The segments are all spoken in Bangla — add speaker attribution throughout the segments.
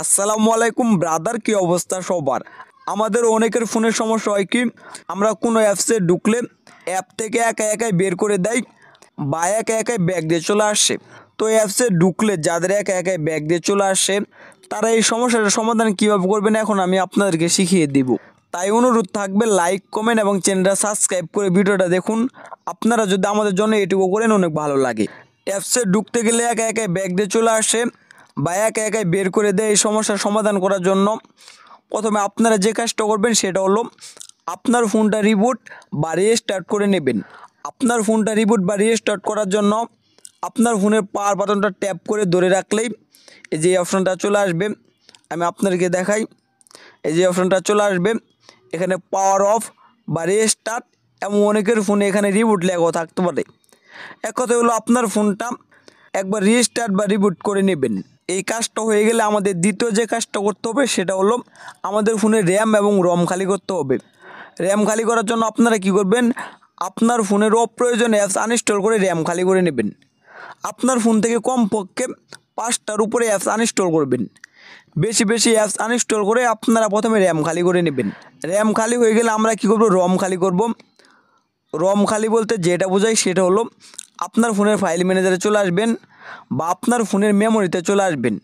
Speaker 1: আসসালামু আলাইকুম ব্রাদার, কি অবস্থা সবার? আমাদের অনেকের ফোনের সমস্যা হয় কি, আমরা কোনো অ্যাপসে ঢুকলে অ্যাপ থেকে একা একাই বের করে দেয় বা একা একাই ব্যাক দিয়ে চলে আসে। তো অ্যাপসে ঢুকলে যাদের একা একাই ব্যাক দিয়ে চলে আসে, তারা এই সমস্যাটার সমাধান কীভাবে করবেন এখন আমি আপনাদেরকে শিখিয়ে দিব। তাই অনুরোধ থাকবে, লাইক কমেন্ট এবং চ্যানেলটা সাবস্ক্রাইব করে ভিডিওটা দেখুন। আপনারা যদি আমাদের জন্য এটুকু করেন অনেক ভালো লাগে। অ্যাপসে ঢুকতে গেলে একা একাই ব্যাক দিয়ে চলে আসে বা একা একাই বের করে দেয়, এই সমস্যার সমাধান করার জন্য প্রথমে আপনারা যে কাজটা করবেন সেটা হলো আপনার ফোনটা রিবুট বা রিস্টার্ট করে নেবেন। আপনার ফোনটা রিবুট বা রিস্টার্ট করার জন্য আপনার ফোনের পাওয়ার বাটনটা ট্যাপ করে ধরে রাখলেই এই যে অপশনটা চলে আসবে। আমি আপনাদেরকে দেখাই, এই যে অপশনটা চলে আসবে, এখানে পাওয়ার অফ বা রিস্টার্ট এবং অনেকের ফোনে এখানে রিবুট লেখাও থাকতে পারে। এক কথা হলো আপনার ফোনটা একবার রিস্টার্ট বা রিবুট করে নেবেন। এই কাজটা হয়ে গেলে আমাদের দ্বিতীয় যে কাজটা করতে হবে সেটা হলো আমাদের ফোনে র্যাম এবং রম খালি করতে হবে। র্যাম খালি করার জন্য আপনারা কি করবেন, আপনার ফোনের অপ্রয়োজনীয় অ্যাপস আনইনস্টল করে র্যাম খালি করে নেবেন। আপনার ফোন থেকে কমপক্ষে 5টার উপরে অ্যাপস আনইনস্টল করবেন। বেশি বেশি অ্যাপস আনইনস্টল করে আপনারা প্রথমে র্যাম খালি করে নেবেন। র্যাম খালি হয়ে গেলে আমরা কি করব, রম খালি করব। রম খালি বলতে যেটা বোঝায় সেটা হলো আপনার ফোনের ফাইল ম্যানেজারে চলে আসবেন বা আপনার ফোনের মেমোরিতে চলে আসবেন।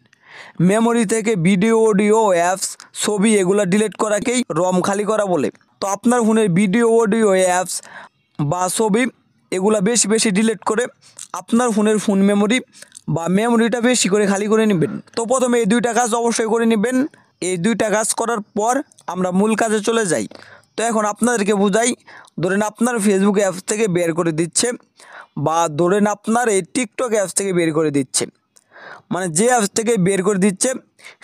Speaker 1: মেমোরি থেকে ভিডিও, অডিও, অ্যাপস, ছবি এগুলো ডিলিট করাকেই রম খালি করা বলে। তো আপনার ফোনের ভিডিও, অডিও, অ্যাপস বা ছবি এগুলা বেশি বেশি ডিলিট করে আপনার ফোনের ফোন মেমোরি বা মেমোরিটা বেশি করে খালি করে নেবেন। তো প্রথমে এই দুইটা কাজ অবশ্যই করে নেবেন। এই দুইটা কাজ করার পর আমরা মূল কাজে চলে যাই। তো এখন আপনাদেরকে বুঝাই, ধরেন আপনার ফেসবুক অ্যাপস থেকে বের করে দিচ্ছে বা ধরেন আপনার এই টিকটক অ্যাপস থেকে বের করে দিচ্ছে, মানে যে অ্যাপস থেকে বের করে দিচ্ছে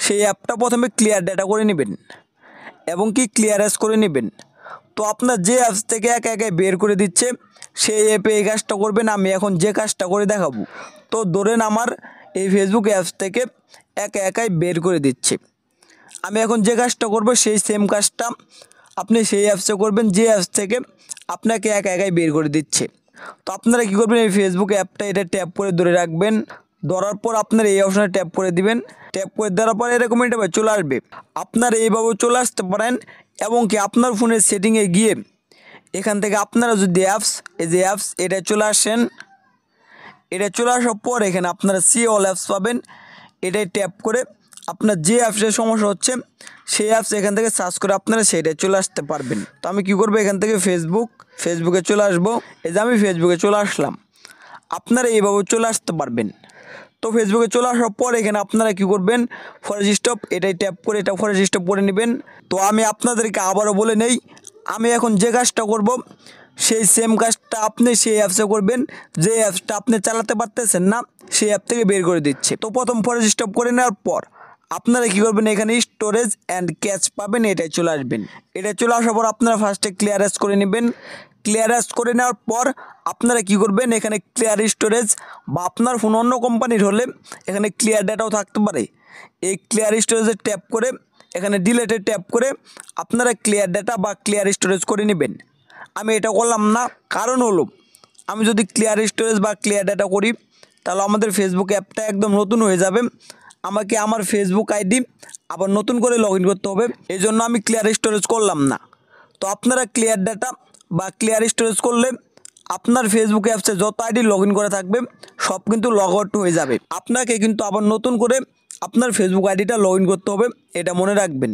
Speaker 1: সেই অ্যাপটা প্রথমে ক্লিয়ার ডেটা করে নেবেন এবং কি ক্লিয়ারেন্স করে নেবেন। তো আপনার যে অ্যাপস থেকে একা একাই বের করে দিচ্ছে সেই অ্যাপে এই কাজটা করবেন। আমি এখন যে কাজটা করে দেখাবো। তো ধরেন আমার এই ফেসবুক অ্যাপস থেকে একা একাই বের করে দিচ্ছে, আমি এখন যে কাজটা করব সেই সেম কাজটা আপনি সেই অ্যাপসে করবেন যে অ্যাপস থেকে আপনাকে একা একাই বের করে দিচ্ছে। তো আপনারা কী করবেন, এই ফেসবুক অ্যাপটা এটা ট্যাপ করে ধরে রাখবেন। ধরার পর আপনার এই অপশানে ট্যাপ করে দিবেন। ট্যাপ করে দেওয়ার পর এরকম এটা চলে আসবে। আপনারা এইভাবে চলে আসতে পারেন এবং কি আপনার ফোনের সেটিংয়ে গিয়ে এখান থেকে আপনারা যদি অ্যাপস, এই যে অ্যাপস এটা চলে আসেন, এটা চলে আসার পর এখানে আপনারা সি অল অ্যাপস পাবেন। এটাই ট্যাপ করে আপনার যে অ্যাপসের সমস্যা হচ্ছে সেই অ্যাপস এখান থেকে সার্চ করে আপনারা সেইটাই চলে আসতে পারবেন। তো আমি কী করবো, এখান থেকে ফেসবুকে চলে আসবো। এই যে আমি ফেসবুকে চলে আসলাম, আপনারা এইভাবে চলে আসতে পারবেন। তো ফেসবুকে চলে আসার পর এখানে আপনারা কী করবেন, ফরেস্ট স্টপ এটাই ট্যাপ করে এটা ফরেস্ট স্টপ করে নেবেন। তো আমি আপনাদেরকে আবারও বলে নেই, আমি এখন যে কাজটা করব সেই সেম কাজটা আপনি সেই অ্যাপসে করবেন যে অ্যাপসটা আপনি চালাতে পারতেছেন না, সেই অ্যাপ থেকে বের করে দিচ্ছে। তো প্রথম ফরেস্ট স্টপ করে নেওয়ার পর আপনারা কী করবেন, এখানে স্টোরেজ অ্যান্ড ক্যাচ পাবেন, এটাই চলে আসবেন। এটা চলে আসার পর আপনারা ফার্স্টে ক্লিয়ারেন্স করে নেবেন। ক্লিয়ারেন্স করে নেওয়ার পর আপনারা কী করবেন, এখানে ক্লিয়ার স্টোরেজ বা আপনার ফোন অন্য কোম্পানির হলে এখানে ক্লিয়ার ডাটাও থাকতে পারে। এই ক্লিয়ার স্টোরেজে ট্যাপ করে এখানে ডিলেটে ট্যাপ করে আপনারা ক্লিয়ার ডাটা বা ক্লিয়ার স্টোরেজ করে নেবেন। আমি এটা করলাম না, কারণ হলো আমি যদি ক্লিয়ার স্টোরেজ বা ক্লিয়ার ডাটা করি তাহলে আমাদের ফেসবুক অ্যাপটা একদম নতুন হয়ে যাবে। আমাকে আমার ফেসবুক আইডি আবার নতুন করে লগ ইন করতে হবে, এই জন্য আমি ক্লিয়ার স্টোরেজ করলাম না। তো আপনারা ক্লিয়ার ডাটা বা ক্লিয়ার স্টোরেজ করলে আপনার ফেসবুক অ্যাপসে যত আইডি লগ ইন করা থাকবে সব কিন্তু লগ আউট হয়ে যাবে। আপনাকে কিন্তু আবার নতুন করে আপনার ফেসবুক আইডিটা লগ ইন করতে হবে, এটা মনে রাখবেন।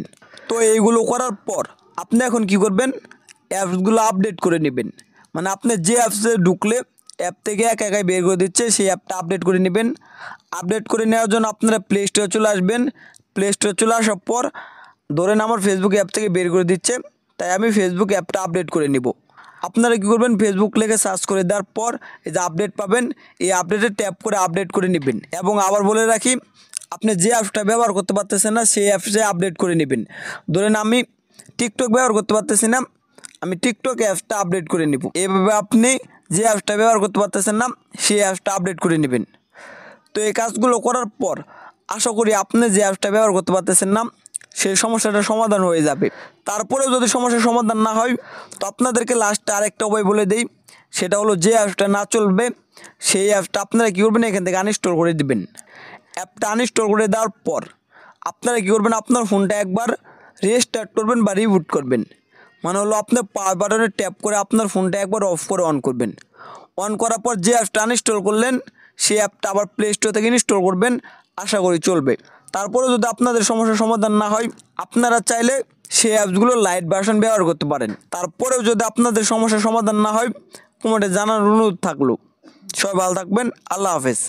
Speaker 1: তো এইগুলো করার পর আপনি এখন কি করবেন, অ্যাপসগুলো আপডেট করে নেবেন। মানে আপনি যে অ্যাপসে ঢুকলে অ্যাপ থেকে একা একাই বের করে দিচ্ছে সেই অ্যাপটা আপডেট করে নেবেন। আপডেট করে নেওয়ার জন্য আপনারা প্লে স্টোরে চলে আসবেন। প্লে স্টোরে চলে আসার পর ধরেন আমার ফেসবুক অ্যাপ থেকে বের করে দিচ্ছে, তাই আমি ফেসবুক অ্যাপটা আপডেট করে নিব। আপনারা কী করবেন, ফেসবুক লিখে সার্চ করে দেওয়ার পর এই যে আপডেট পাবেন, এই আপডেটে ট্যাপ করে আপডেট করে নেবেন। এবং আবার বলে রাখি, আপনি যে অ্যাপসটা ব্যবহার করতে পারতেছেন না সেই অ্যাপসে আপডেট করে নেবেন। ধরেন আমি টিকটক ব্যবহার করতে পারতেছি না, আমি টিকটক অ্যাপসটা আপডেট করে নিব। এভাবে আপনি যে অ্যাপসটা ব্যবহার করতে পারতেছেন না সেই অ্যাপসটা আপডেট করে নেবেন। তো এই কাজগুলো করার পর আশা করি আপনি যে অ্যাপসটা ব্যবহার করতে পারতেছেন না সেই সমস্যাটার সমাধান হয়ে যাবে। তারপরেও যদি সমস্যার সমাধান না হয় তো আপনাদেরকে লাস্টে আরেকটা উপায় বলে দেই, সেটা হলো যে অ্যাপসটা না চলবে সেই অ্যাপসটা আপনারা কী করবেন, এখান থেকে আনইনস্টল করে দিবেন। অ্যাপটা আনইনস্টল করে দেওয়ার পর আপনারা কী করবেন, আপনার ফোনটা একবার রিস্টার্ট করবেন বা রিবুট করবেন। মানে হলো আপনার পাওয়ার বাটনে ট্যাপ করে আপনার ফোনটা একবার অফ করে অন করবেন। অন করার পর যে অ্যাপটা আনইনস্টল করলেন সেই অ্যাপটা আবার প্লে স্টোর থেকে ইনস্টল করবেন, আশা করি চলবে। তারপরেও যদি আপনাদের সমস্যার সমাধান না হয়, আপনারা চাইলে সেই অ্যাপসগুলো লাইট ভার্সন ব্যবহার করতে পারেন। তারপরেও যদি আপনাদের সমস্যার সমাধান না হয়, কমেন্টে জানার অনুরোধ থাকলো। সবাই ভালো থাকবেন, আল্লাহ হাফেজ।